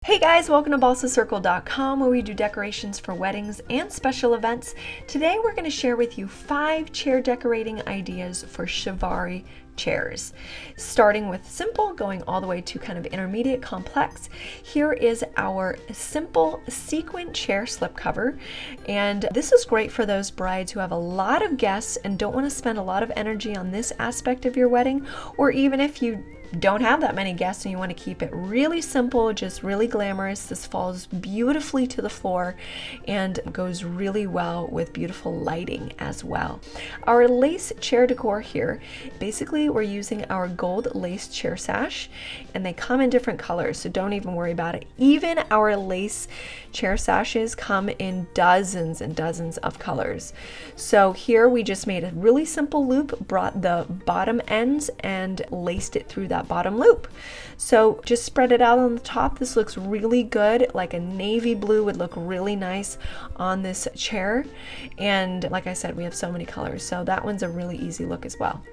Hey guys, welcome to BalsaCircle.com, where we do decorations for weddings and special events. Today we're going to share with you 5 chair decorating ideas for Chiavari chairs. Starting with simple, going all the way to kind of intermediate complex. Here is our simple sequin chair slipcover, and this is great for those brides who have a lot of guests and don't want to spend a lot of energy on this aspect of your wedding, or even if you don't have that many guests and you want to keep it really simple, just really glamorous. This falls beautifully to the floor and goes really well with beautiful lighting as well. Our lace chair decor here, basically we're using our gold lace chair sash, and they come in different colors, so don't even worry about it. Even our lace chair sashes come in dozens and dozens of colors. So here we just made a really simple loop, brought the bottom ends and laced it through that bottom loop. So just spread it out on the top. This looks really good, like a navy blue would look really nice on this chair. And like I said, we have so many colors, so that one's a really easy look as well.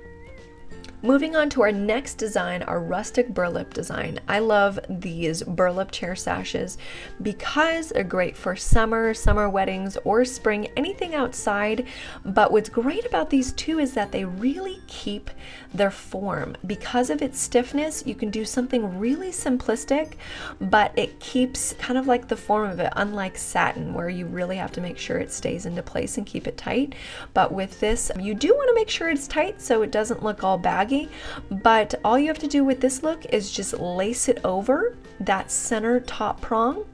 Moving on to our next design, our rustic burlap design. I love these burlap chair sashes because they're great for summer weddings, or spring, anything outside. But what's great about these two is that they really keep their form. Because of its stiffness, you can do something really simplistic, but it keeps kind of like the form of it, unlike satin, where you really have to make sure it stays into place and keep it tight. But with this, you do want to make sure it's tight so it doesn't look all baggy. But all you have to do with this look is just lace it over that center top prong.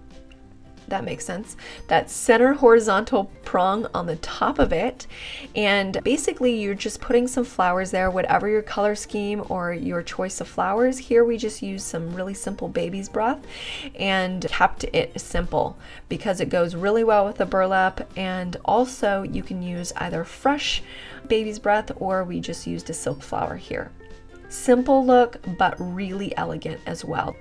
That makes sense. That center horizontal prong on the top of it. And basically you're just putting some flowers there, whatever your color scheme or your choice of flowers. Here we just used some really simple baby's breath and kept it simple because it goes really well with the burlap. And also you can use either fresh baby's breath, or we just used a silk flower here. Simple look, but really elegant as well.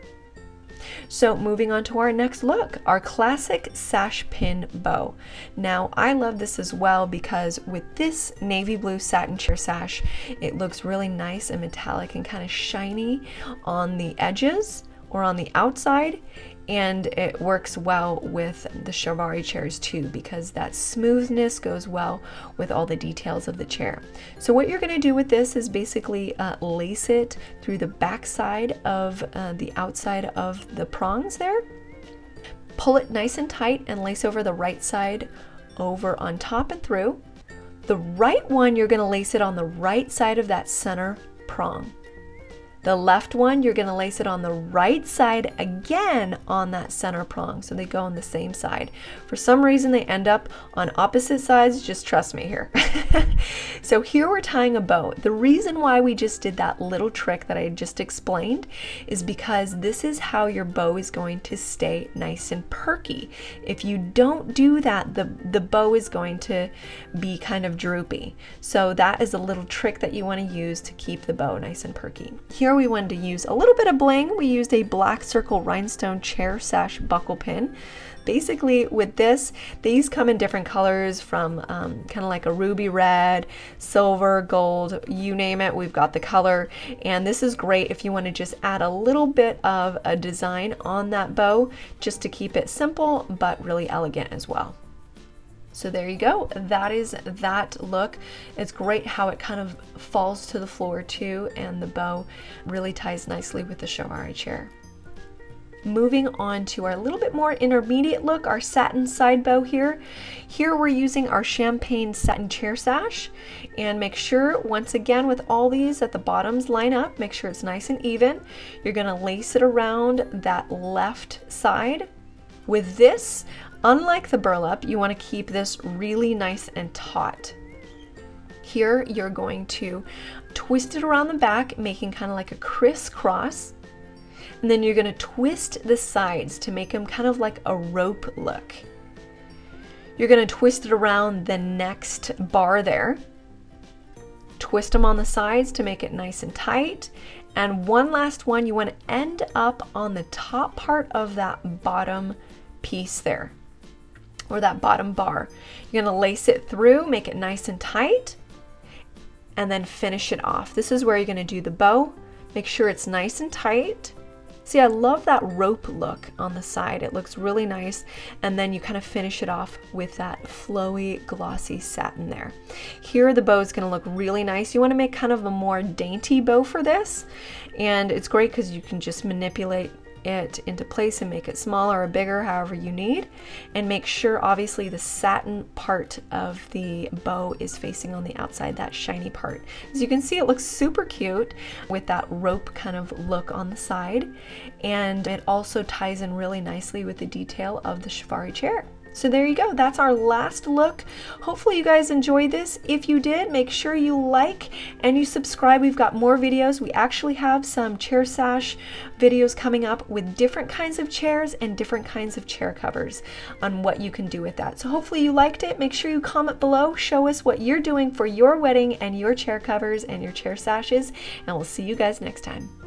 So moving on to our next look, our classic sash pin bow. Now I love this as well because with this navy blue satin chair sash, it looks really nice and metallic and kind of shiny on the edges or on the outside. And it works well with the Chiavari chairs too, because that smoothness goes well with all the details of the chair. So what you're going to do with this is basically lace it through the back side of the outside of the prongs there. Pull it nice and tight and lace over the right side over on top and through. The right one, you're going to lace it on the right side of that center prong. The left one, you're going to lace it on the right side again on that center prong, so they go on the same side. For some reason they end up on opposite sides, just trust me here. So here we're tying a bow. The reason why we just did that little trick that I just explained is because this is how your bow is going to stay nice and perky. If you don't do that, the bow is going to be kind of droopy. So that is a little trick that you want to use to keep the bow nice and perky. Here we wanted to use a little bit of bling. We used a black circle rhinestone chair sash buckle pin. Basically with this, these come in different colors from kind of like a ruby red, silver, gold, you name it, we've got the color. And this is great if you want to just add a little bit of a design on that bow, just to keep it simple but really elegant as well. So there you go, that is that look. It's great how it kind of falls to the floor too, and the bow really ties nicely with the Chiavari chair. Moving on to our little bit more intermediate look, our satin side bow here. Here we're using our champagne satin chair sash, and make sure once again with all these that the bottoms line up, make sure it's nice and even. You're gonna lace it around that left side. With this, unlike the burlap, you want to keep this really nice and taut. Here you're going to twist it around the back, making kind of like a crisscross. And then you're going to twist the sides to make them kind of like a rope look. You're going to twist it around the next bar there. Twist them on the sides to make it nice and tight. And one last one, you want to end up on the top part of that bottom piece there, or that bottom bar. You're going to lace it through, make it nice and tight, and then finish it off. This is where you're going to do the bow. Make sure it's nice and tight. See, I love that rope look on the side. It looks really nice. And then you kind of finish it off with that flowy, glossy satin there. Here, the bow is going to look really nice. You want to make kind of a more dainty bow for this. And it's great because you can just manipulate it into place and make it smaller or bigger, however you need, and make sure obviously the satin part of the bow is facing on the outside, that shiny part. As you can see, it looks super cute with that rope kind of look on the side, and it also ties in really nicely with the detail of the Chiavari chair. So there you go, that's our last look. Hopefully you guys enjoyed this. If you did, make sure you like and you subscribe. We've got more videos. We actually have some chair sash videos coming up with different kinds of chairs and different kinds of chair covers on what you can do with that. So hopefully you liked it. Make sure you comment below, show us what you're doing for your wedding and your chair covers and your chair sashes, and we'll see you guys next time.